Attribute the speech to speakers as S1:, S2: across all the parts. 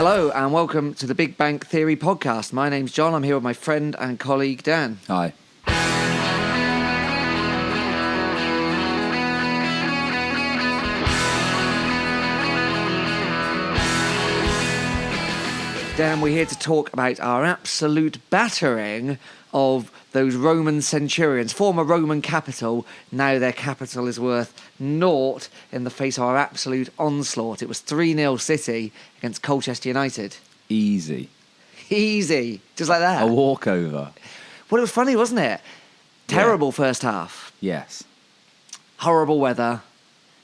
S1: Hello and welcome to the Big Bang Theory podcast. My name's John. I'm here with my friend and colleague Dan.
S2: Hi.
S1: Dan, we're here to talk about our absolute battering of those Roman centurions, former Roman capital. Now their capital is worth naught in the face of our absolute onslaught. It was 3-0 City against Colchester United.
S2: Easy.
S1: Just like that.
S2: A walkover.
S1: Well, it was funny, wasn't it? Terrible first half.
S2: Yes.
S1: Horrible weather.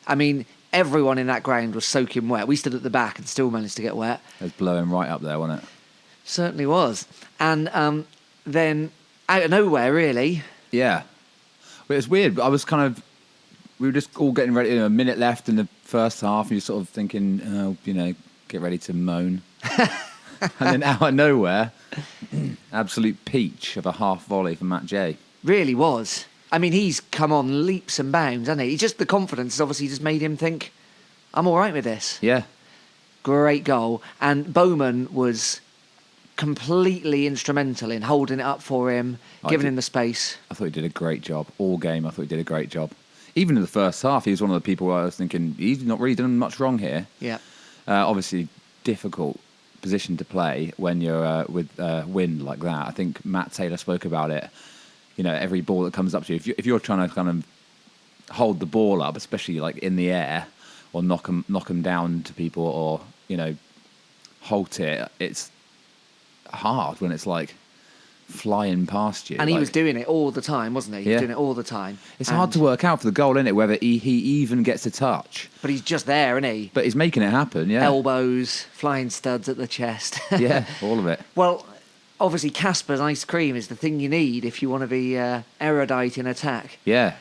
S1: I mean, everyone in that ground was soaking wet. We stood at the back and still managed to get wet.
S2: It was blowing right up there, wasn't it?
S1: Certainly was. And then, out of nowhere, really.
S2: Yeah. But it's weird. We were just all getting ready, a minute left in the first half, and you're sort of thinking, get ready to moan. And then out of nowhere, absolute peach of a half volley from Matt J.
S1: Really was. I mean, he's come on leaps and bounds, hasn't he? He just, the confidence has obviously just made him think, I'm all right with this.
S2: Yeah.
S1: Great goal. And Bowman was completely instrumental in holding it up for him, giving him the space.
S2: I thought he did a great job. All game, I thought he did a great job. Even in the first half, he was one of the people where I was thinking, he's not really done much wrong here.
S1: Yeah.
S2: Obviously, difficult position to play when you're with wind like that. I think Matt Taylor spoke about it. You know, every ball that comes up to you, if you're trying to kind of hold the ball up, especially like in the air, or knock them down to people, or halt it, it's hard when it's like flying past you.
S1: And he was doing it all the time, wasn't he? He was doing it all the time.
S2: It's hard to work out for the goal, isn't it? Whether he even gets a touch.
S1: But he's just there, isn't he?
S2: But he's making it happen, yeah.
S1: Elbows, flying studs at the chest.
S2: Yeah, all of it.
S1: Well, obviously Casper's ice cream is the thing you need if you want to be erudite in attack.
S2: Yeah.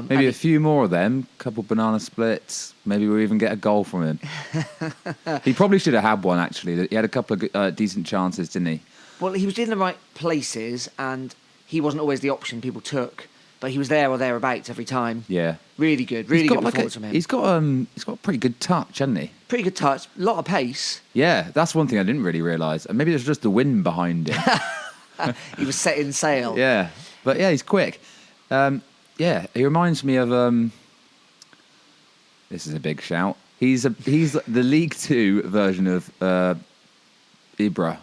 S2: Maybe a few more of them, a couple banana splits. Maybe we'll even get a goal from him. He probably should have had one, actually. He had a couple of decent chances, didn't he?
S1: Well, he was in the right places, and he wasn't always the option people took, but he was there or thereabouts every time.
S2: Yeah.
S1: Really good performance from him.
S2: He's got a pretty good touch, hasn't he?
S1: Pretty good touch, a lot of pace.
S2: Yeah, that's one thing I didn't really realise. And maybe there's just the wind behind him.
S1: He was setting sail.
S2: Yeah, but yeah, he's quick. Yeah, he reminds me of. This is a big shout. He's the League Two version of Ibra.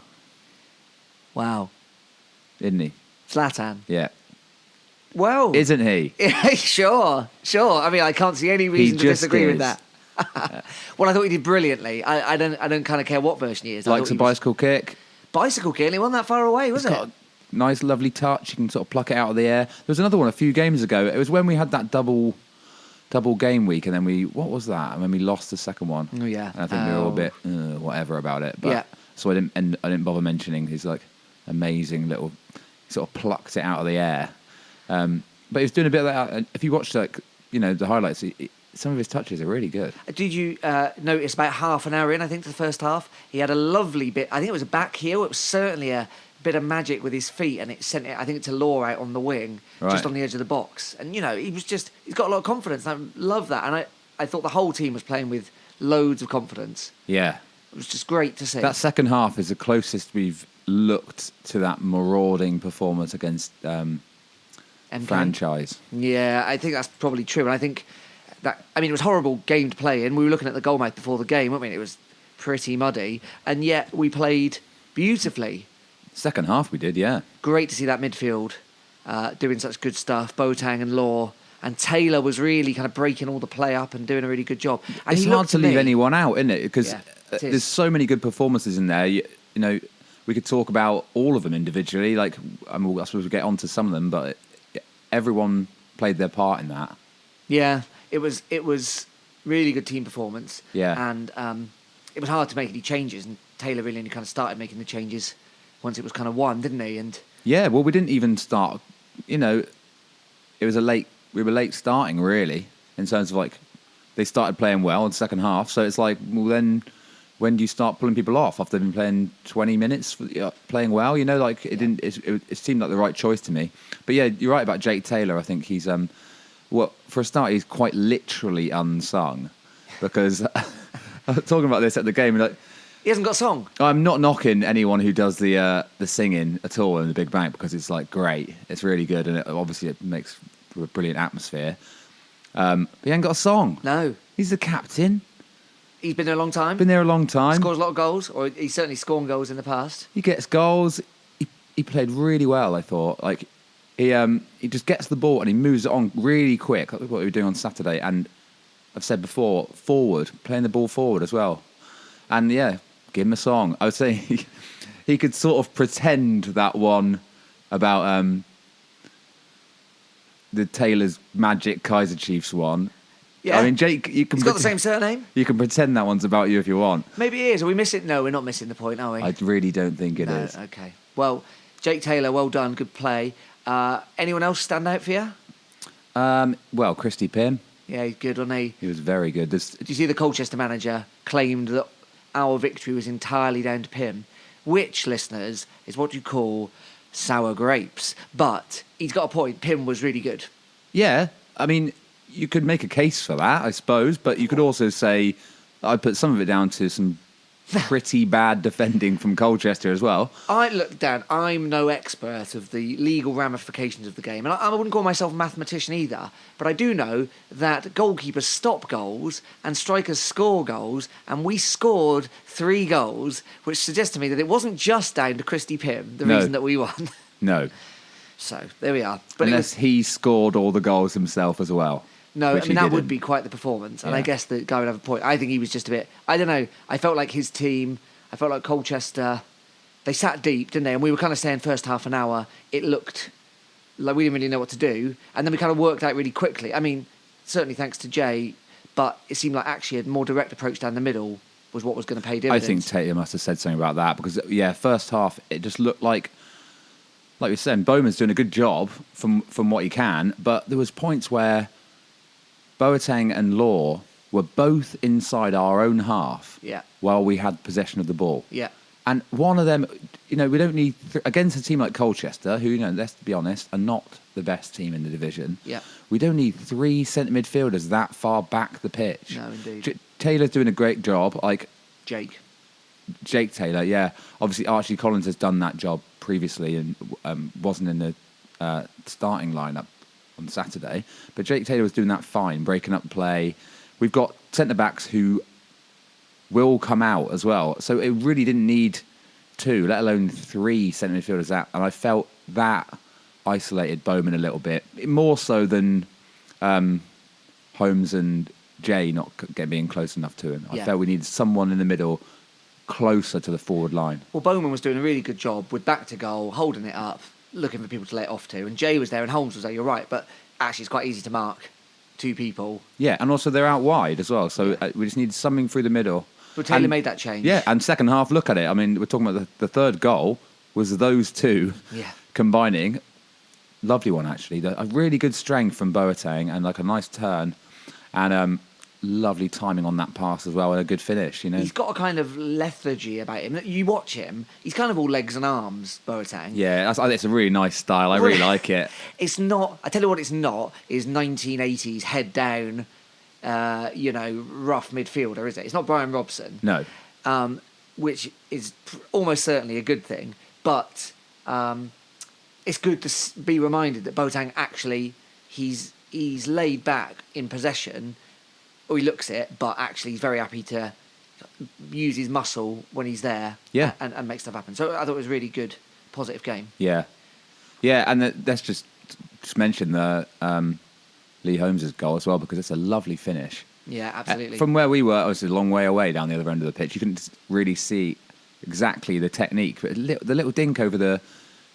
S1: Wow.
S2: Isn't he?
S1: Zlatan.
S2: Yeah.
S1: Well.
S2: Isn't he?
S1: Sure. I mean, I can't see any reason to disagree with that. Well, I thought he did brilliantly. I don't kind of care what version he is.
S2: Likes a bicycle kick.
S1: Bicycle kick, and he wasn't that far away, was it?
S2: Got a nice, lovely touch. You can sort of pluck it out of the air. There was another one a few games ago. It was when we had that double game week, and then what was that? And when we lost the second one.
S1: Oh yeah.
S2: And I think we were all a bit whatever about it. But,
S1: yeah.
S2: So I didn't bother mentioning his like amazing little sort of plucked it out of the air. But he was doing a bit of that. If you watch the highlights, some of his touches are really good.
S1: Did you notice about half an hour in, I think, to the first half, he had a lovely bit, I think it was a back heel, it was certainly a bit of magic with his feet, and it sent it, I think, to Law out on the wing, just on the edge of the box. And, he's got a lot of confidence, and I love that. And I thought the whole team was playing with loads of confidence.
S2: Yeah.
S1: It was just great to see.
S2: That second half is the closest we've looked to that marauding performance against Franchise.
S1: Yeah, I think that's probably true. And I think it was a horrible game to play in. We were looking at the goalmouth before the game, weren't we? It was pretty muddy. And yet we played beautifully.
S2: Second half we did, yeah.
S1: Great to see that midfield doing such good stuff. Boateng and Law. And Taylor was really kind of breaking all the play up and doing a really good job. And
S2: it's hard to leave anyone out, isn't it? Because there's so many good performances in there. We could talk about all of them individually. I suppose we'll get onto some of them, but everyone played their part in that.
S1: Yeah, it was really good team performance.
S2: Yeah.
S1: And it was hard to make any changes, and Taylor really only kind of started making the changes once it was kind of won, didn't he? And
S2: yeah, well, we didn't even start. It was we were late starting, really, in terms of they started playing well in the second half. So it's like, well, then when do you start pulling people off after they've been playing 20 minutes, playing well? It seemed like the right choice to me. But yeah, you're right about Jake Taylor. I think he's for a start, he's quite literally unsung, because I was talking about this at the game.
S1: He hasn't got a song.
S2: I'm not knocking anyone who does the singing at all in the Big Bank because it's like great. It's really good, and obviously it makes for a brilliant atmosphere. But he ain't got a song.
S1: No.
S2: He's the captain.
S1: He's been there a long time.
S2: Been there a long time.
S1: Scores a lot of goals, or he's certainly scored goals in the past.
S2: He gets goals. He played really well, I thought. Like he just gets the ball and he moves it on really quick. Like what we were doing on Saturday. And I've said before, playing the ball forward as well. And yeah, give him a song. I would say he could sort of pretend that one about the Taylor's Magic Kaiser Chiefs one.
S1: Yeah.
S2: I mean, Jake, you can.
S1: He's got the same surname.
S2: You can pretend that one's about you if you want.
S1: Maybe he is. Are we missing? No, we're not missing the point, are we?
S2: I really don't think it is.
S1: Okay. Well, Jake Taylor, well done, good play. Anyone else stand out for you?
S2: Well, Christy Pym.
S1: Yeah, he's good, wasn't he?
S2: He was very good.
S1: Did you see the Colchester manager claimed that our victory was entirely down to Pym, which, listeners, is what you call sour grapes. But he's got a point. Pym was really good.
S2: Yeah, I mean, you could make a case for that, I suppose, but you could also say I put some of it down to some pretty bad defending from Colchester as well.
S1: Look, Dan, I'm no expert of the legal ramifications of the game, and I wouldn't call myself a mathematician either, but I do know that goalkeepers stop goals and strikers score goals, and we scored 3 goals, which suggests to me that it wasn't just down to Christy Pym, the reason that we won.
S2: No.
S1: So, there we are. But
S2: unless he scored all the goals himself as well.
S1: No, I mean, that would be quite the performance. And I guess the guy would have a point. I think he was just a bit, I don't know, I felt like his team, I felt like Colchester, they sat deep, didn't they? And we were kind of saying first half an hour, it looked like we didn't really know what to do. And then we kind of worked out really quickly. I mean, certainly thanks to Jay, but it seemed like actually a more direct approach down the middle was what was going to pay dividends.
S2: I think Taylor must have said something about that because, first half, it just looked like we were saying, Bowman's doing a good job from what he can, but there was points where Boateng and Law were both inside our own half while we had possession of the ball.
S1: Yeah.
S2: And one of them, we don't need... against a team like Colchester, who, let's be honest, are not the best team in the division, we don't need 3 centre midfielders that far back the pitch.
S1: No, indeed.
S2: Taylor's doing a great job. Like
S1: Jake
S2: Taylor, yeah. Obviously, Archie Collins has done that job previously and wasn't in the starting lineup on Saturday, but Jake Taylor was doing that fine, breaking up play. We've got centre-backs who will come out as well, so it really didn't need 2, let alone 3 centre midfielders out, and I felt that isolated Bowman a little bit, more so than Holmes and Jay not being close enough to him. I felt we needed someone in the middle closer to the forward line.
S1: Well, Bowman was doing a really good job with back to goal, holding it up, looking for people to let off to, and Jay was there and Holmes was there, you're right, but actually it's quite easy to mark 2 people. Yeah,
S2: and also they're out wide as well, so we just needed something through the middle.
S1: But Taylor made that change.
S2: Yeah, and second half, look at it. I mean, we're talking about the third goal was those 2 combining. Lovely one, actually. A really good strength from Boateng and like a nice turn and lovely timing on that pass as well and a good finish,
S1: He's got a kind of lethargy about him. You watch him, he's kind of all legs and arms, Boateng.
S2: Yeah, it's a really nice style. I really like it.
S1: It's not, I tell you what it's not, is 1980s head down, rough midfielder, is it? It's not Brian Robson.
S2: No.
S1: Which is almost certainly a good thing. But it's good to be reminded that Boateng actually, he's laid back in possession, or he looks it, but actually he's very happy to use his muscle when he's there and make stuff happen. So I thought it was a really good, positive game. Yeah.
S2: Yeah, and let's just mention the Lee Holmes' goal as well, because it's a lovely finish.
S1: Yeah, absolutely.
S2: From where we were, it was a long way away down the other end of the pitch. You couldn't really see exactly the technique, but the little dink over the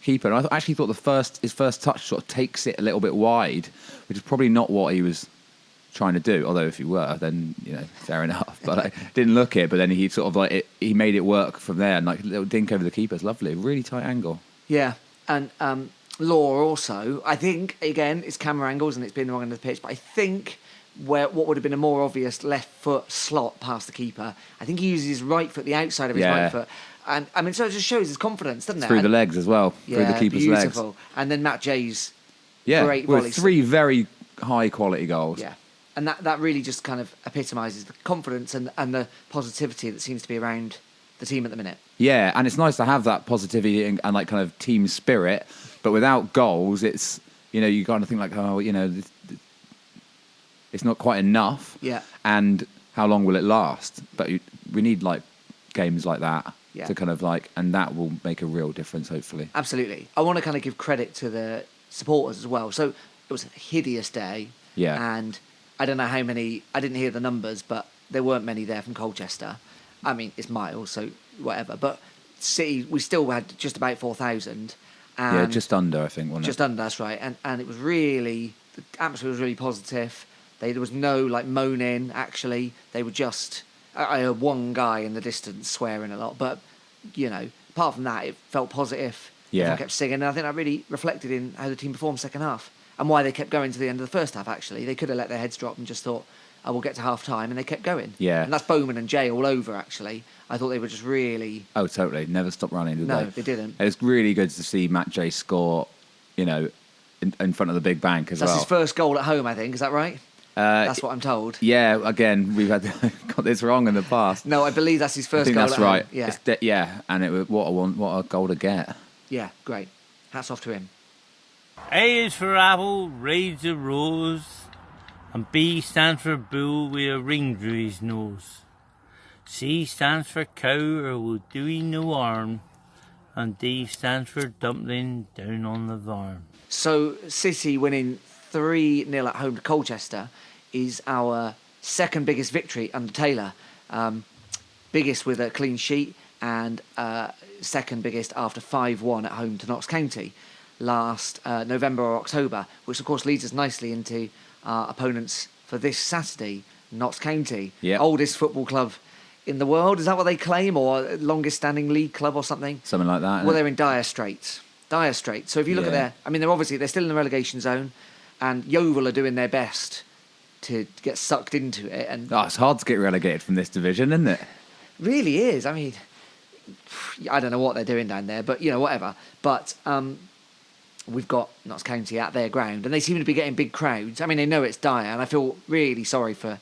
S2: keeper. And I actually thought his first touch sort of takes it a little bit wide, which is probably not what he was trying to do. Although if he were, then fair enough. But I didn't look it. But then he sort of he made it work from there. And like a little dink over the keeper is lovely, really tight angle.
S1: Yeah, and Law also. I think again it's camera angles and it's been wrong in the pitch, but I think what would have been a more obvious left foot slot past the keeper, I think he uses his right foot, the outside of his right foot. And I mean, so it just shows his confidence, doesn't it?
S2: Through the legs as well, through the keeper's
S1: beautiful.
S2: legs.
S1: And then Matt Jay's great volley.
S2: 3 very high quality goals.
S1: Yeah, and that really just kind of epitomises the confidence and the positivity that seems to be around the team at the minute.
S2: Yeah, and it's nice to have that positivity and like kind of team spirit, but without goals, it's, you know, you got to think like, oh, you know, it's not quite enough.
S1: Yeah.
S2: And how long will it last? But we need like games like that to kind of like, and that will make a real difference, hopefully.
S1: Absolutely. I want to kind of give credit to the supporters as well. So it was a hideous day.
S2: Yeah.
S1: And I don't know how many, I didn't hear the numbers, but there weren't many there from Colchester. I mean, it's miles, so whatever. But City, we still had just about 4,000.
S2: Yeah, just under, I think, wasn't it?
S1: Just under, that's right. And it was really, the atmosphere was really positive. There was no, like, moaning, actually. They were just, I heard one guy in the distance swearing a lot. But, you know, apart from that, it felt positive.
S2: Yeah.
S1: Everyone kept singing. And I think that really reflected in how the team performed second half. And why they kept going to the end of the first half, actually. They could have let their heads drop and just thought, oh, we'll get to half-time. And they kept going.
S2: Yeah.
S1: And that's Bowman and Jay all over, actually. I thought they were just really...
S2: Oh, totally. Never stopped running, did they?
S1: No, they didn't.
S2: It was really good to see Matt Jay score, you know, in front of the big bank as well.
S1: That's his first goal at home, I think. Is that right? That's what I'm told.
S2: Yeah, again, we've got this wrong in the past.
S1: No, I believe that's his first
S2: I think
S1: goal
S2: that's
S1: at
S2: right.
S1: home. Yeah.
S2: Yeah, and it was, what a goal to get.
S1: Yeah, great. Hats off to him.
S3: A is for apple, reads a rose, and B stands for bull with a ring through his nose. C stands for cow or will do he no harm, and D stands for dumpling down on the farm.
S1: So City winning 3-0 at home to Colchester is our second biggest victory under Taylor. Biggest with a clean sheet and second biggest after 5-1 at home to Notts County last November or October, which of course leads us nicely into our opponents for this Saturday, Notts County.
S2: Yep.
S1: Oldest football club in the world, is that what they claim, or longest standing league club or something?
S2: Something like that.
S1: Well, they're in dire straits. Dire straits. So if you look at their... I mean, they're still in the relegation zone, and Yeovil are doing their best to get sucked into it. And
S2: it's hard to get relegated from this division, isn't it?
S1: Really is. I mean, I don't know what they're doing down there, but, you know, whatever. But we've got Notts County at their ground, and they seem to be getting big crowds. I mean, they know it's dire, and I feel really sorry for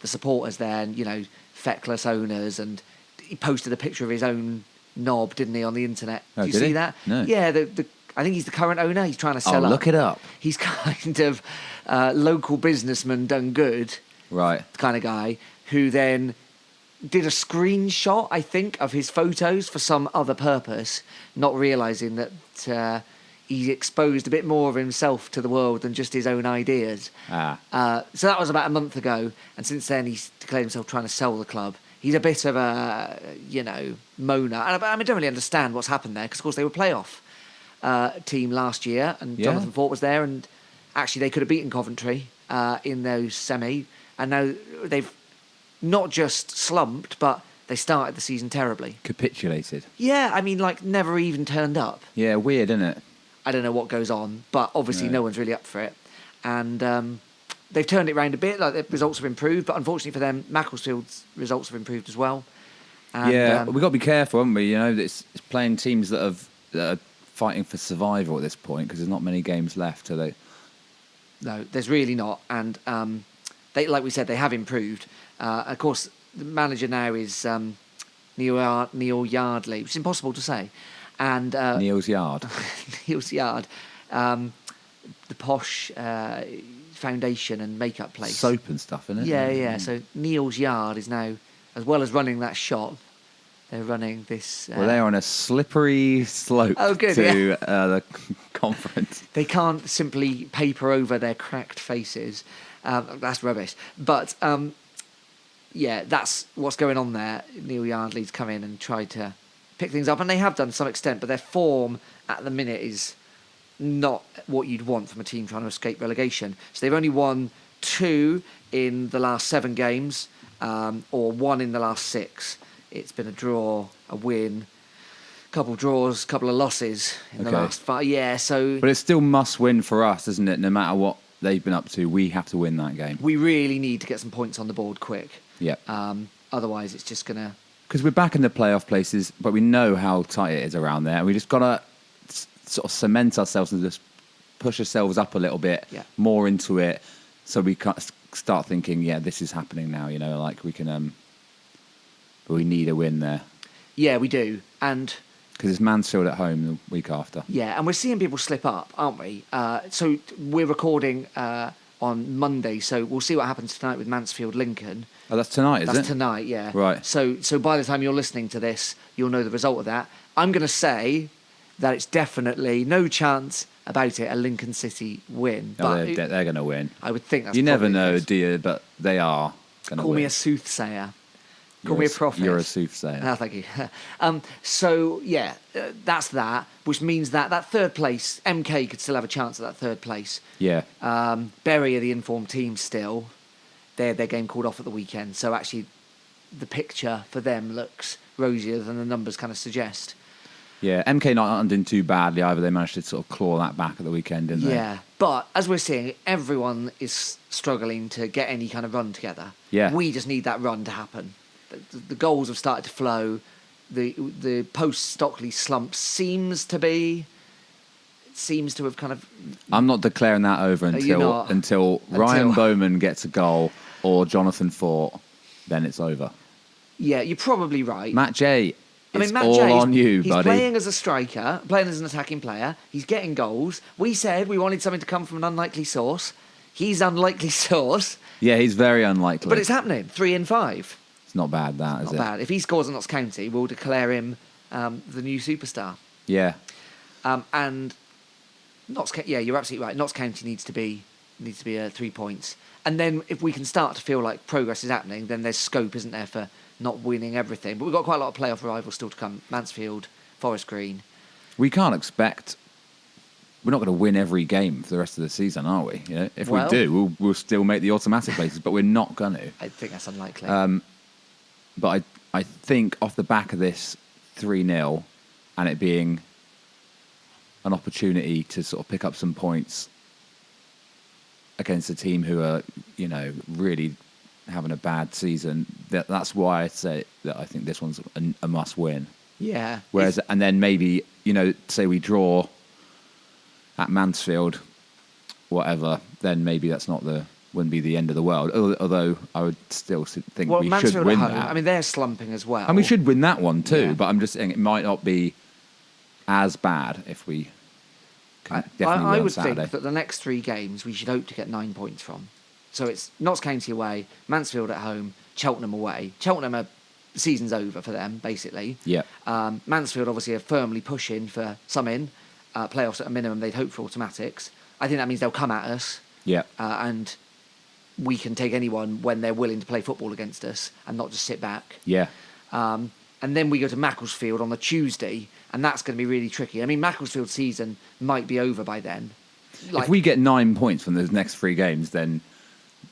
S1: the supporters there, and, you know, feckless owners, and he posted a picture of his own knob, didn't he, on the internet? Did you see that?
S2: No.
S1: Yeah, I think he's the current owner. He's trying to sell up.
S2: Look it up.
S1: He's kind of local businessman done good,
S2: right?
S1: Kind of guy who then did a screenshot, I think, of his photos for some other purpose, not realising that he exposed a bit more of himself to the world than just his own ideas. So that was about a month ago, and since then he's declared himself trying to sell the club. He's a bit of a, you know, moaner. And I don't really understand what's happened there, because, of course, they were playoff team last year, and Jonathan Fort was there, and actually they could have beaten Coventry in those semi, and now they've not just slumped, but they started the season terribly.
S2: Capitulated.
S1: Yeah, I mean, like, never even turned up.
S2: Yeah, weird, isn't it?
S1: I don't know what goes on, but obviously no one's really up for it. And they've turned it around a bit, like the results have improved, but unfortunately for them, Macclesfield's results have improved as well. And,
S2: we've got to be careful, haven't we? You know, it's playing teams that are fighting for survival at this point, because there's not many games left, are they?
S1: No, there's really not. And they, like we said, they have improved. Of course, the manager now is Neil Yardley, which is impossible to say. And
S2: Neil's Yard.
S1: Neil's Yard. The posh foundation and makeup place.
S2: Soap and stuff, isn't it?
S1: Yeah. So Neil's Yard is now, as well as running that shop, they're running this...
S2: well, they're on a slippery slope to the conference.
S1: They can't simply paper over their cracked faces. That's rubbish. But, that's what's going on there. Neil Yardley's come in and tried to pick things up, and they have done to some extent, but their form at the minute is not what you'd want from a team trying to escape relegation. So they've only won 2 in the last 7 games, or 1 in the last 6. It's been a draw, a win, a couple of draws, a couple of losses in the last 5. Yeah, so...
S2: But it's still must win for us, isn't it? No matter what they've been up to, we have to win that game.
S1: We really need to get some points on the board quick.
S2: Yeah.
S1: Otherwise, it's just going to...
S2: Because we're back in the playoff places, but we know how tight it is around there. We just got to sort of cement ourselves and just push ourselves up a little bit more into it, so we can start thinking, this is happening now. You know, like we can. But we need a win there.
S1: Yeah, we do. And
S2: Because it's Mansfield at home the week after.
S1: yeah, and we're seeing people slip up, aren't we? So we're recording on Monday, so we'll see what happens tonight with Mansfield Lincoln.
S2: Oh, that's tonight, is it?
S1: That's tonight, yeah.
S2: Right.
S1: So by the time you're listening to this, you'll know the result of that. I'm going to say that it's definitely no chance about it a Lincoln City win.
S2: Oh,
S1: But
S2: they're going to win.
S1: I would think that's
S2: You never
S1: probably the
S2: know,
S1: case.
S2: do you? But they are going to win.
S1: Call me a soothsayer. Call
S2: You're
S1: me a prophet.
S2: You're a soothsayer.
S1: Oh, thank you. So, yeah, that's that, which means that third place, MK could still have a chance at that third place.
S2: Yeah.
S1: Bury are the informed team still. Their game called off at the weekend. So, actually, the picture for them looks rosier than the numbers kind of suggest.
S2: Yeah, MK not doing too badly either. They managed to sort of claw that back at the weekend, didn't they?
S1: Yeah, but as we're seeing, everyone is struggling to get any kind of run together.
S2: Yeah.
S1: We just need that run to happen. The goals have started to flow. The post-Stockley slump seems to have kind of...
S2: I'm not declaring that over until Ryan Bowman gets a goal or Jonathan Fort, then it's over.
S1: Yeah, you're probably right.
S2: Matt J, it's
S1: Matt
S2: all
S1: Jay's,
S2: on you,
S1: he's
S2: buddy.
S1: He's playing as a striker, playing as an attacking player. He's getting goals. We said we wanted something to come from an unlikely source. He's unlikely source.
S2: Yeah, he's very unlikely.
S1: But it's happening. 3 in 5.
S2: It's not bad, that, is
S1: Not
S2: it?
S1: bad. If he scores at Notts County, we'll declare him the new superstar.
S2: Yeah.
S1: And Notts, yeah, you're absolutely right. Notts County needs to be 3 points. And then if we can start to feel like progress is happening, then there's scope, isn't there, for not winning everything. But we've got quite a lot of playoff rivals still to come. Mansfield, Forest Green.
S2: We can't expect... We're not going to win every game for the rest of the season, are we? You know, if we do, we'll still make the automatic places, but we're not going to.
S1: I think that's unlikely.
S2: But I think off the back of this 3-0 and it being an opportunity to sort of pick up some points against a team who are, you know, really having a bad season, that's why I say that I think this one's a must win.
S1: Yeah.
S2: Whereas, and then maybe, you know, say we draw at Mansfield, whatever, then maybe that's wouldn't be the end of the world. Although I would still think we
S1: Mansfield
S2: should win
S1: at home,
S2: that.
S1: I mean, they're slumping as well.
S2: And we should win that one too,
S1: Yeah.
S2: but I'm just saying it might not be as bad if we can definitely win
S1: I
S2: on
S1: would
S2: Saturday.
S1: think that the next 3 games we should hope to get 9 points from. So it's Notts County away, Mansfield at home, Cheltenham away. Cheltenham, the season's over for them, basically.
S2: Yeah.
S1: Mansfield obviously are firmly pushing for some playoffs at a minimum. They'd hope for automatics. I think that means they'll come at us.
S2: Yeah.
S1: And we can take anyone when they're willing to play football against us and not just sit back.
S2: Yeah.
S1: And then we go to Macclesfield on the Tuesday, and that's going to be really tricky. I mean, Macclesfield's season might be over by then.
S2: If we get 9 points from those next 3 games, then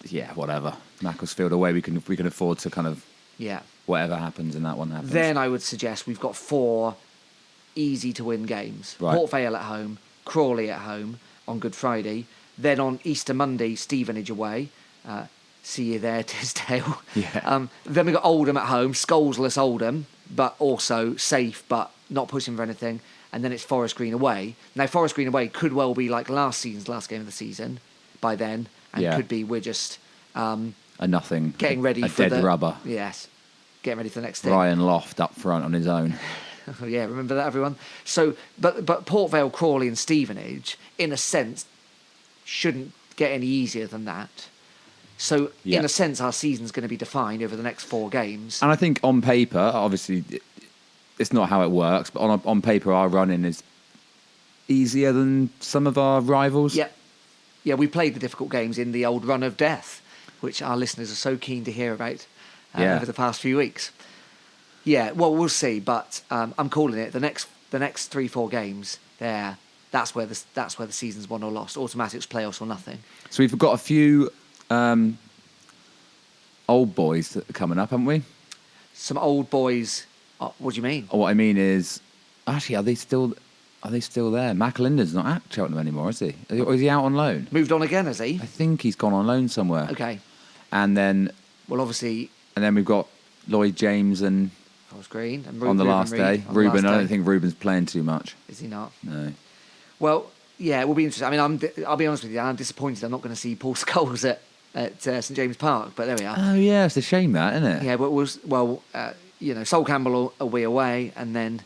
S2: yeah, whatever. Macclesfield away, we can afford to kind of whatever happens in that one happens.
S1: Then I would suggest we've got 4 easy to win games.
S2: Right.
S1: Port Vale at home, Crawley at home on Good Friday. Then on Easter Monday, Stevenage away. See you there, Tisdale.
S2: Yeah.
S1: Then we've got Oldham at home, Scholesless Oldham, but also safe, but not pushing for anything. And then it's Forest Green away. Now, Forest Green away could well be like last season's last game of the season by then, and could be we're just
S2: a nothing.
S1: getting ready
S2: a
S1: for
S2: dead rubber.
S1: Yes, getting ready for the next thing.
S2: Ryan Loft up front on his own.
S1: Oh, yeah, remember that, everyone? So, but Port Vale, Crawley and Stevenage, in a sense, shouldn't get any easier than that. So, in a sense, our season's going to be defined over the next 4 games.
S2: And I think on paper, obviously, it's not how it works, but on paper, our run-in is easier than some of our rivals.
S1: Yeah. Yeah, we played the difficult games in the old run of death, which our listeners are so keen to hear about over the past few weeks. Yeah, well, we'll see, but I'm calling it the next 3-4 games. That's where the season's won or lost. Automatics, playoffs, or nothing.
S2: So we've got a few old boys that are coming up, haven't we?
S1: Some old boys. What do you mean?
S2: What I mean is, actually, are they still there? Mac Linden's not at Cheltenham anymore, is he? Or is he out on loan?
S1: Moved on again, has he?
S2: I think he's gone on loan somewhere.
S1: Okay.
S2: And then
S1: obviously.
S2: And then we've got Lloyd James and
S1: Forest Green and
S2: on the last day. Ruben, I don't think Ruben's playing too much.
S1: Is he not?
S2: No.
S1: Well, yeah, it will be interesting. I mean, I'll be honest with you, I'm disappointed I'm not going to see Paul Scholes at St James Park, but there we are.
S2: Oh yeah, it's a shame that, isn't it?
S1: Yeah, but Sol Campbell will be away, and then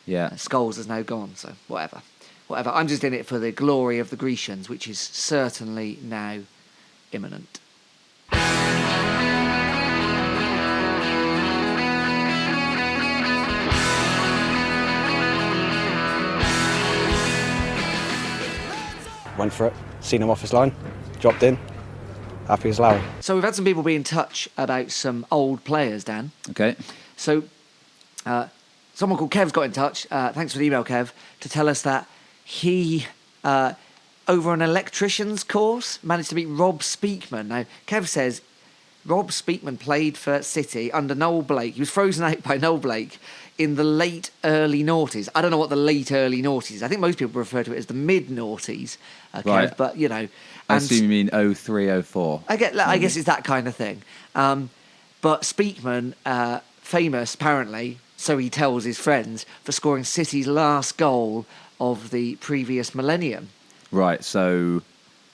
S2: Yeah.
S1: Scholes is now gone. So whatever. I'm just in it for the glory of the Grecians, which is certainly now imminent.
S4: Went for it, seen him off his line, dropped in, happy as Larry.
S1: So we've had some people be in touch about some old players, Dan.
S2: Okay.
S1: So someone called Kev's got in touch, thanks for the email, Kev, to tell us that he, over an electrician's course, managed to beat Rob Speakman. Now, Kev says Rob Speakman played for City under Noel Blake. He was frozen out by Noel Blake in the late early noughties. I don't know what the late early noughties is. I think most people refer to it as the mid noughties, Kev,
S2: Right.
S1: but
S2: I assume you mean 03, 04.
S1: I guess it's that kind of thing. But Speakman, famous apparently, so he tells his friends, for scoring City's last goal of the previous millennium.
S2: Right, so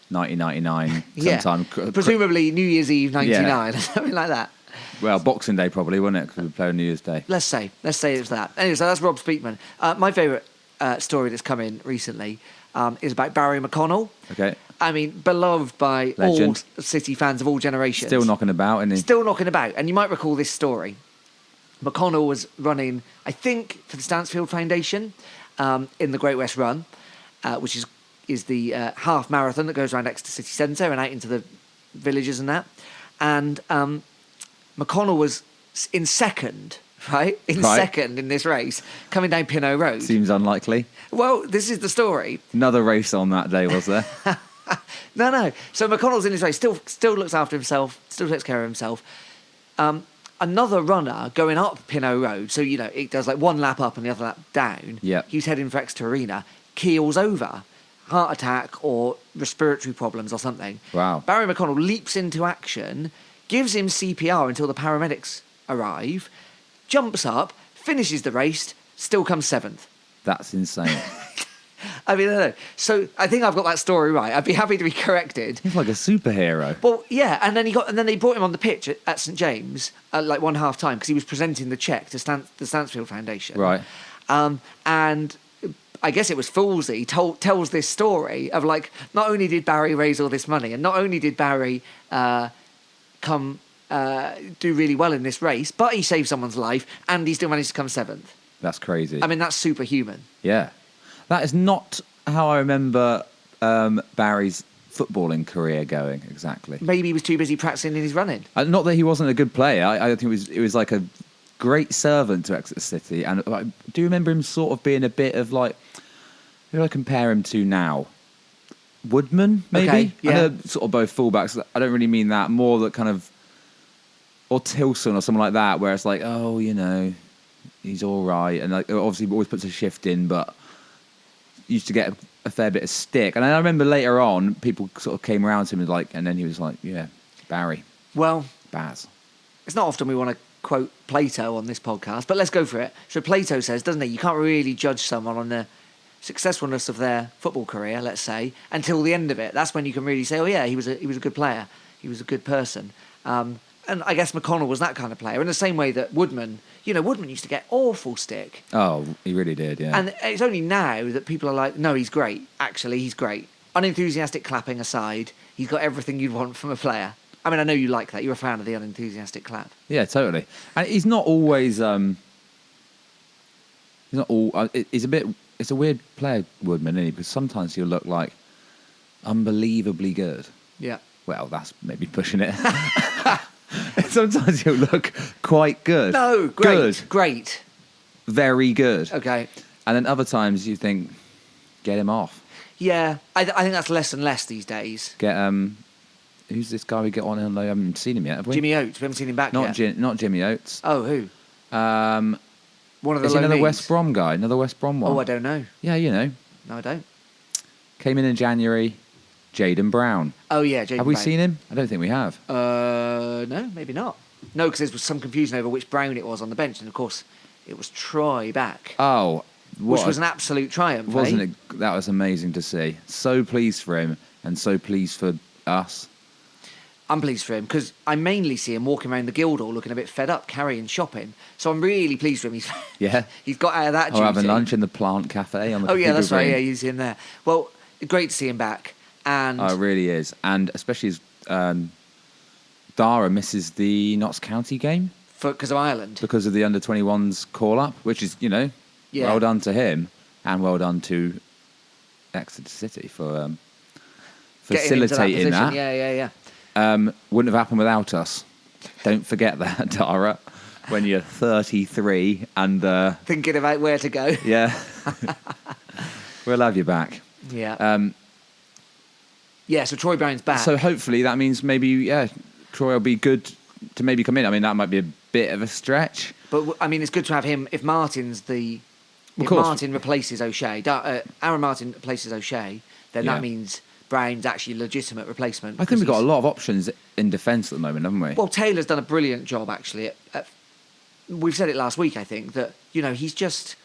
S2: 1999
S1: Yeah,
S2: sometime.
S1: presumably New Year's Eve '99
S2: Yeah.
S1: or something like that.
S2: Well, Boxing Day probably, wasn't it? Because we played on New Year's Day.
S1: Let's say it was that. Anyway, so that's Rob Speakman. My favourite story that's come in recently is about Barry McConnell.
S2: Okay.
S1: I mean, beloved by
S2: Legend.
S1: all City fans of all generations.
S2: Still knocking about, isn't he?
S1: Still knocking about. And you might recall this story. McConnell was running, I think, for the Stansfield Foundation in the Great West Run, which is the half marathon that goes around Exeter City Centre and out into the villages and that. And McConnell was in second, right? Second in this race, coming down Pinot Road.
S2: Seems unlikely.
S1: Well, this is the story.
S2: Another race on that day, was there?
S1: No. So McConnell's in his race, still looks after himself, still takes care of himself. Another runner going up Pinot Road, so, it does like one lap up and the other lap down.
S2: Yeah.
S1: He was heading for Exeter Arena, keels over, heart attack or respiratory problems or something.
S2: Wow.
S1: Barry McConnell leaps into action, gives him CPR until the paramedics arrive, jumps up, finishes the race, still comes seventh.
S2: That's insane.
S1: I mean, I don't know. So I think I've got that story right. I'd be happy to be corrected.
S2: He's like a superhero.
S1: Well, yeah, and then they brought him on the pitch at St James like one half time because he was presenting the cheque to the Stansfield Foundation.
S2: Right.
S1: And I guess it was Foolsy tells this story of like not only did Barry raise all this money and not only did Barry do really well in this race, but he saved someone's life and he still managed to come seventh.
S2: That's crazy.
S1: I mean, that's superhuman.
S2: Yeah. That is not how I remember Barry's footballing career going exactly.
S1: Maybe he was too busy practicing in his running.
S2: Not that he wasn't a good player. I think it was like a great servant to Exeter City. And I do remember him sort of being a bit of like, who do I compare him to now? Woodman, maybe?
S1: Okay, yeah.
S2: I know sort of both fullbacks. I don't really mean that. More that kind of, or Tilson or someone like that, where it's like, oh, he's all right. And like, obviously always puts a shift in, but used to get a fair bit of stick. And I remember later on, people sort of came around to him and then he was like, yeah, Barry.
S1: Well,
S2: Baz.
S1: it's not often we want to quote Plato on this podcast, but let's go for it. So Plato says, doesn't he, you can't really judge someone on the successfulness of their football career, let's say, until the end of it. That's when you can really say, oh yeah, he was a good player. He was a good person. And I guess McConnell was that kind of player in the same way that Woodman used to get awful stick.
S2: Oh, he really did, yeah.
S1: And it's only now that people are like, no, he's great. Actually, he's great. Unenthusiastic clapping aside, he's got everything you'd want from a player. I mean, I know you like that. You're a fan of the unenthusiastic clap.
S2: Yeah, totally. And he's not always. It's a weird player, Woodman, isn't he? Because sometimes he'll look like unbelievably good.
S1: Yeah.
S2: Well, that's maybe pushing it. Sometimes he'll look quite good.
S1: No, great.
S2: Very good.
S1: Okay.
S2: And then other times you think, get him off.
S1: Yeah, I think that's less and less these days.
S2: Get who's this guy we get on? I haven't seen him yet, have we?
S1: Jimmy Oates. We haven't seen him back yet.
S2: Not Jimmy Oates.
S1: Oh, who? One of the
S2: is he another
S1: loanees?
S2: West Brom guy? Another West Brom one?
S1: Oh, I don't know.
S2: Yeah, you know.
S1: No, I don't.
S2: Came in January. Jaden Brown.
S1: Oh, yeah, Jaden Brown.
S2: Have we seen him? I don't think we have.
S1: No, maybe not. No, because there was some confusion over which Brown it was on the bench, and of course, it was Troy back.
S2: Oh,
S1: which was an absolute triumph,
S2: wasn't it? That was amazing to see. So pleased for him, and so pleased for us.
S1: I'm pleased for him because I mainly see him walking around the Guildhall looking a bit fed up, carrying shopping. So I'm really pleased for him. He's got out of that duty.
S2: Or having lunch in the Plant Cafe on the Cathedral
S1: that's right.
S2: Green.
S1: Yeah, he's in there. Well, great to see him back. And
S2: Oh, it really is. And especially as Dara misses the Notts County game.
S1: Because of Ireland.
S2: Because of the under-21s call-up, which is, well done to him and well done to Exeter City for facilitating that.
S1: Yeah.
S2: Wouldn't have happened without us. Don't forget that, Dara, when you're 33 and...
S1: thinking about where to go.
S2: Yeah. We'll have you back.
S1: Yeah. So Troy Brown's back.
S2: So hopefully that means maybe, Troy will be good to maybe come in. I mean, that might be a bit of a stretch.
S1: But, I mean, it's good to have him if Martin's If Martin replaces O'Shea, Aaron Martin replaces O'Shea, then that means Brown's actually a legitimate replacement.
S2: I think we've got a lot of options in defence at the moment, haven't we?
S1: Well, Taylor's done a brilliant job, actually. We've said it last week, I think, that, he's just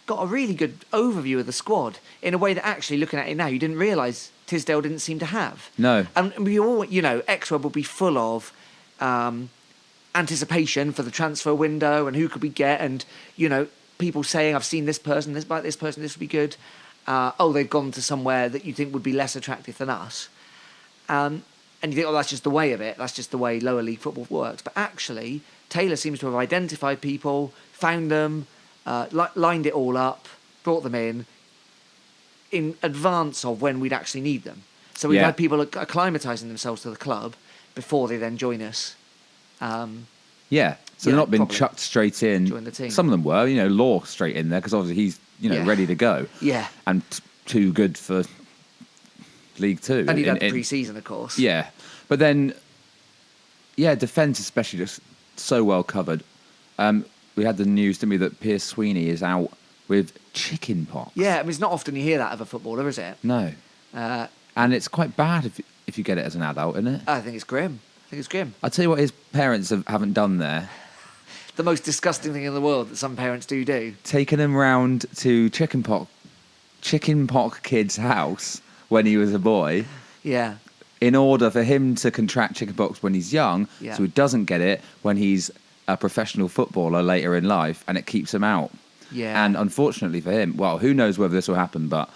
S1: got a really good overview of the squad in a way that actually, looking at it now, you didn't realise Tisdale didn't seem to have.
S2: No.
S1: And we all, Exwell will be full of anticipation for the transfer window and who could we get and, people saying, I've seen this person, this person, this would be good. They've gone to somewhere that you think would be less attractive than us. And you think, that's just the way of it. That's just the way lower league football works. But actually, Taylor seems to have identified people, found them, lined it all up, brought them in advance of when we'd actually need them. So we've had people acclimatising themselves to the club before they then join us.
S2: So they're not been chucked straight in.
S1: Join the team.
S2: Some of them were, Law straight in there because obviously he's, ready to go.
S1: Yeah.
S2: And too good for League Two.
S1: And he'd had pre-season, of course.
S2: Yeah. But then, defence especially just so well covered. We had the news, didn't we, that Pierce Sweeney is out with chicken pox.
S1: Yeah, I mean, it's not often you hear that of a footballer, is it?
S2: No. And it's quite bad if you get it as an adult, isn't it?
S1: I think it's grim. I'll
S2: tell you what his parents haven't done there.
S1: The most disgusting thing in the world that some parents do.
S2: Taking him round to chicken pox kid's house when he was a boy.
S1: Yeah.
S2: In order for him to contract chickenpox when he's young,
S1: so
S2: he doesn't get it when he's a professional footballer later in life, and it keeps him out.
S1: Yeah.
S2: And unfortunately for him, well, who knows whether this will happen, but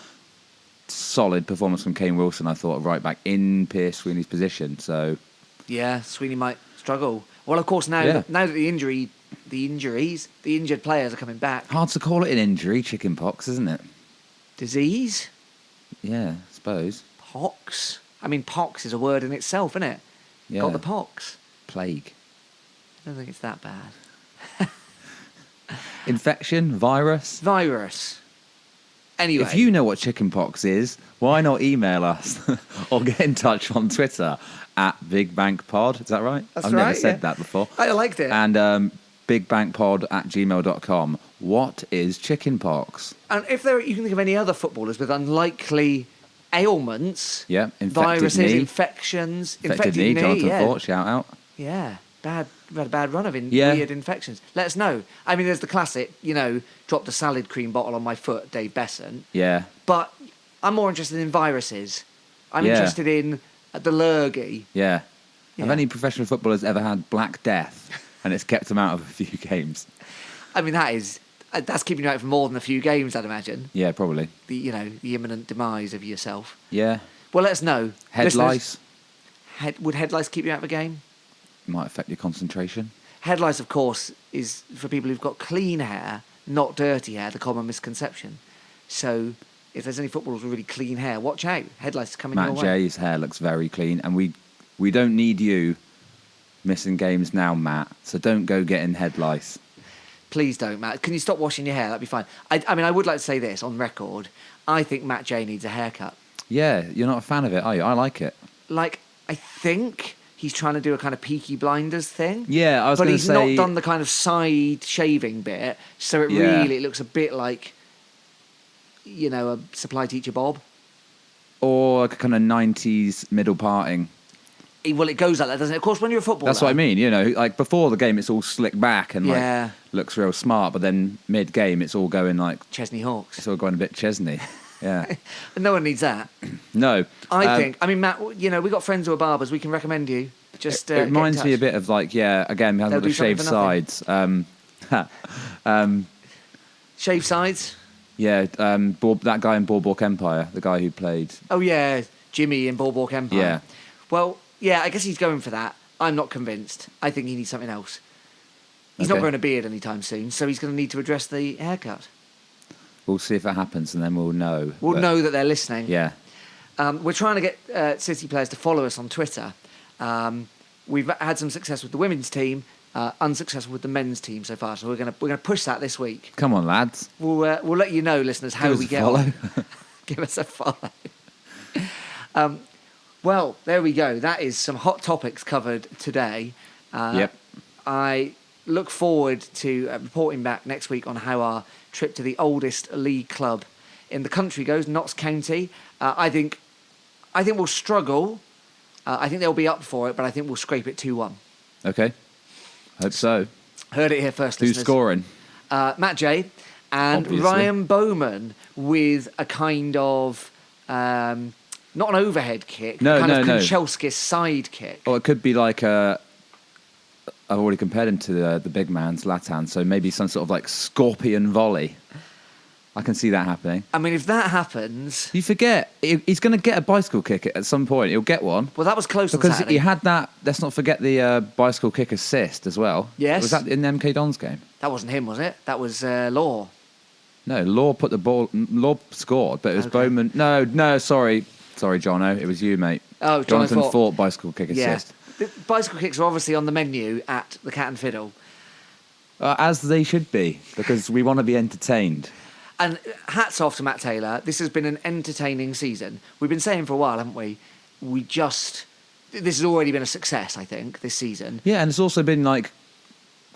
S2: solid performance from Kane Wilson, I thought, right back in Pierce Sweeney's position. So
S1: yeah, Sweeney might struggle. Well, of course, now that the injured players are coming back.
S2: Hard to call it an injury, chickenpox, isn't it?
S1: Disease?
S2: Yeah, I suppose.
S1: Pox? I mean, pox is a word in itself, isn't it?
S2: Yeah.
S1: Got the pox.
S2: Plague.
S1: I don't think it's that bad.
S2: Infection? Virus?
S1: Anyway.
S2: If you know what chickenpox is, why not email us or get in touch on Twitter @BigBankPod. Is that right?
S1: That's
S2: I've
S1: right,
S2: never said that before.
S1: I liked it.
S2: And bigbankpod@gmail.com. What is chickenpox?
S1: And if you can think of any other footballers with unlikely ailments,
S2: infected
S1: viruses,
S2: knee.
S1: infections,
S2: infected knee, Jonathan Fort, shout out.
S1: Yeah, we had a bad run of weird infections. Let us know. I mean, there's the classic, dropped a salad cream bottle on my foot, Dave Besant.
S2: Yeah.
S1: But I'm more interested in viruses. I'm interested in the lurgy.
S2: Yeah. Have any professional footballers ever had Black Death and it's kept them out of a few games?
S1: I mean, that's keeping you out for more than a few games, I'd imagine.
S2: Yeah, probably.
S1: The imminent demise of yourself.
S2: Yeah.
S1: Well, let us know.
S2: Head lice.
S1: Would head lice keep you out of a game?
S2: Might affect your concentration.
S1: Head lice, of course, is for people who've got clean hair, not dirty hair, the common misconception. So if there's any footballers with really clean hair, watch out. Head lice is coming your way.
S2: Matt Jay's hair looks very clean, and we don't need you missing games now, Matt. So don't go getting head lice.
S1: Please don't, Matt. Can you stop washing your hair? That'd be fine. I mean, I would like to say this on record. I think Matt Jay needs a haircut.
S2: Yeah, you're not a fan of it, are you? I like it.
S1: I think he's trying to do a kind of Peaky Blinders thing.
S2: Yeah, I was going to say...
S1: But he's not done the kind of side shaving bit, so it really looks a bit like, a supply teacher Bob.
S2: Or a kind of 90s middle parting.
S1: Well, it goes like that, doesn't it? Of course, when you're a footballer...
S2: That's what I mean, like before the game it's all slicked back and looks real smart, but then mid-game it's all going like...
S1: Chesney Hawks.
S2: It's all going a bit Chesney, yeah.
S1: No one needs that.
S2: No.
S1: I think, Matt, we've got friends who are barbers, we can recommend you. Just
S2: it reminds me a bit of like, again, we haven't got the shaved sides.
S1: Shaved sides?
S2: Yeah, that guy in Boardwalk Empire, the guy who played...
S1: Oh, yeah, Jimmy in Boardwalk Empire.
S2: Yeah.
S1: Well, yeah, I guess he's going for that. I'm not convinced. I think he needs something else. He's not growing a beard anytime soon, so he's going to need to address the haircut.
S2: We'll see if that happens, and then we'll know.
S1: We'll know that they're listening.
S2: Yeah.
S1: We're trying to get City players to follow us on Twitter. We've had some success with the women's team, unsuccessful with the men's team so far. So we're going to push that this week.
S2: Come on, lads.
S1: We'll let you know, listeners, how we get on. Give us a follow. Well, there we go. That is some hot topics covered today.
S2: Yep.
S1: I look forward to reporting back next week on how our trip to the oldest league club in the country goes, Notts County. I think we'll struggle. I think they'll be up for it, but I think we'll scrape it 2-1.
S2: Okay. Hope so.
S1: Heard it here first,
S2: Who's
S1: listeners.
S2: scoring?
S1: Matt J. And
S2: Obviously.
S1: Ryan Bowman with a kind of... not an overhead kick, kind of Kanchelskis side kick.
S2: Or it could be like I've already compared him to the big man, Zlatan, so maybe some sort of like scorpion volley. I can see that happening.
S1: I mean, if that happens...
S2: You forget, he's going to get a bicycle kick at some point. He'll get one.
S1: Well, that was close on
S2: Because
S1: Saturday.
S2: he had that, let's not forget the bicycle kick assist as well.
S1: Yes.
S2: Was that in the MK Dons game?
S1: That wasn't him, was it? That was Law.
S2: No, Law put the ball... Law scored, but it was Bowman... No, sorry. Sorry, Jono. It was you, mate.
S1: Oh,
S2: Jonathan Fort bicycle kick assist.
S1: The bicycle kicks are obviously on the menu at the Cat and Fiddle.
S2: As they should be, because we want to be entertained.
S1: And hats off to Matt Taylor. This has been an entertaining season. We've been saying for a while, haven't we? This has already been a success, I think, this season.
S2: Yeah, and it's also been, like,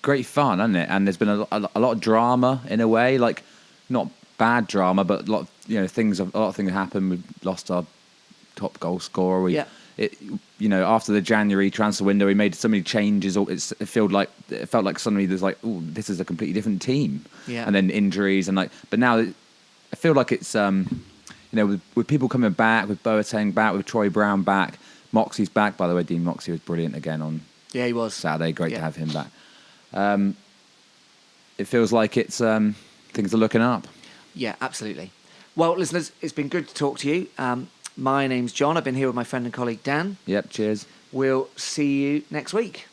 S2: great fun, hasn't it? And there's been a lot of drama, in a way. Like, not bad drama, but a lot of things happened. We've lost our top goal scorer. After the January transfer window, we made so many changes. It felt like suddenly there's like, oh, this is a completely different team.
S1: Yeah.
S2: And then injuries but now I feel like it's with people coming back, with Boateng back, with Troy Brown back, Moxie's back. By the way, Dean Moxie was brilliant again on
S1: he was
S2: Saturday. Great to have him back. It feels like it's things are looking up.
S1: Yeah, absolutely. Well, listeners, it's been good to talk to you. My name's John. I've been here with my friend and colleague Dan.
S2: Yep, cheers.
S1: We'll see you next week.